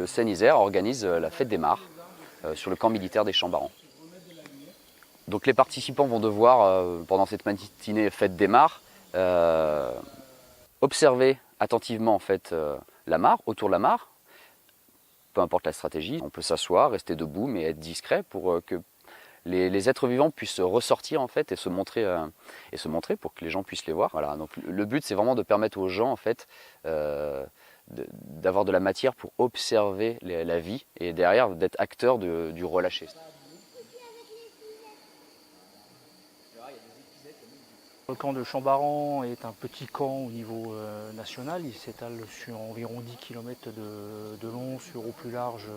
le Seine-Isère organise la fête des mares sur le camp militaire des Champs-Barans. Donc les participants vont devoir, pendant cette matinée fête des mares, observer attentivement en fait, la mare, autour de la mare. Peu importe la stratégie, on peut s'asseoir, rester debout, mais être discret pour que les êtres vivants puissent ressortir en fait et se montrer pour que les gens puissent les voir. Voilà, donc le but c'est vraiment de permettre aux gens en fait d'avoir de la matière pour observer la vie et derrière d'être acteur du relâché. Le camp de Champs-Barans est un petit camp au niveau national. Il s'étale sur environ 10 km de long, sur au plus large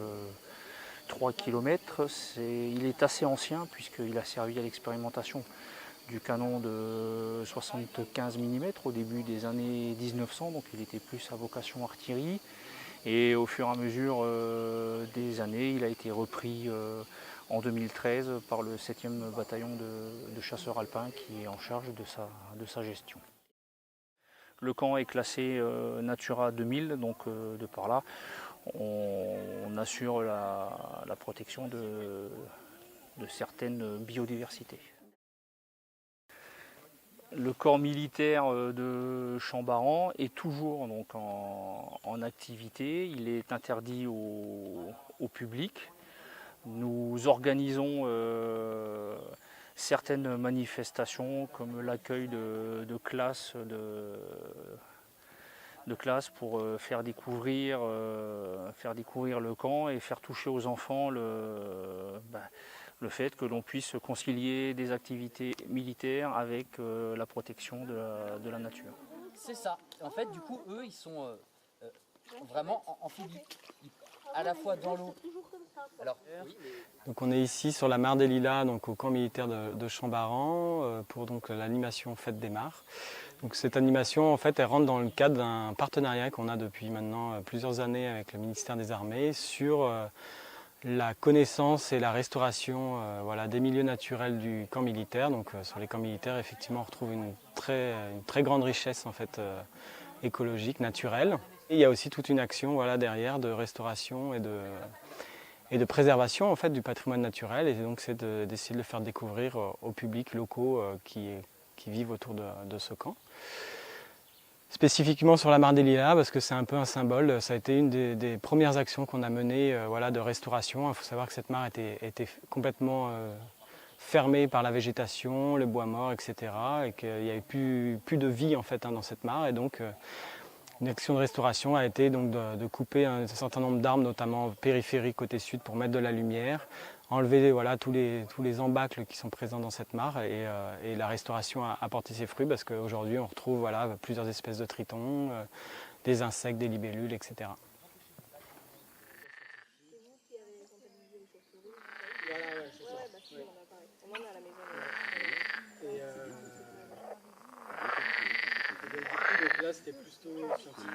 3 km. Il est assez ancien puisqu'il a servi à l'expérimentation du canon de 75 mm au début des années 1900, donc il était plus à vocation artillerie. Et au fur et à mesure des années, il a été repris en 2013 par le 7e bataillon de chasseurs alpins qui est en charge de sa gestion. Le camp est classé Natura 2000, donc de par là, on assure la protection de certaines biodiversités. Le corps militaire de Champs-Barans est toujours donc en activité. Il est interdit au public. Nous organisons certaines manifestations comme l'accueil de classes pour faire découvrir le camp et faire toucher aux enfants le fait que l'on puisse concilier des activités militaires avec la protection de la nature. C'est ça. En fait, du coup, eux, ils sont vraiment amphibies, à la fois dans l'eau. Alors, oui, donc on est ici sur la mare des Lilas, donc au camp militaire de Champs-Barans, pour donc l'animation Fête des Mares. Donc cette animation, en fait, elle rentre dans le cadre d'un partenariat qu'on a depuis maintenant plusieurs années avec le ministère des Armées sur la connaissance et la restauration des milieux naturels du camp militaire. Donc sur les camps militaires, effectivement, on retrouve une très grande richesse en fait, écologique, naturelle. Et il y a aussi toute une action derrière de restauration et de préservation en fait, du patrimoine naturel. Et donc c'est d'essayer de le faire découvrir aux publics locaux qui vivent autour de ce camp. Spécifiquement sur la mare des Lilas, parce que c'est un peu un symbole, ça a été une des premières actions qu'on a menées de restauration. Il faut savoir que cette mare était complètement fermée par la végétation, le bois mort, etc. Et qu'il n'y avait plus de vie en fait, dans cette mare. Et donc une action de restauration a été donc de couper un certain nombre d'arbres, notamment périphériques côté sud, pour mettre de la lumière, enlever tous les embâcles qui sont présents dans cette mare et la restauration a porté ses fruits parce qu'aujourd'hui on retrouve plusieurs espèces de tritons, des insectes, des libellules, etc. Donc là c'était plutôt scientifique.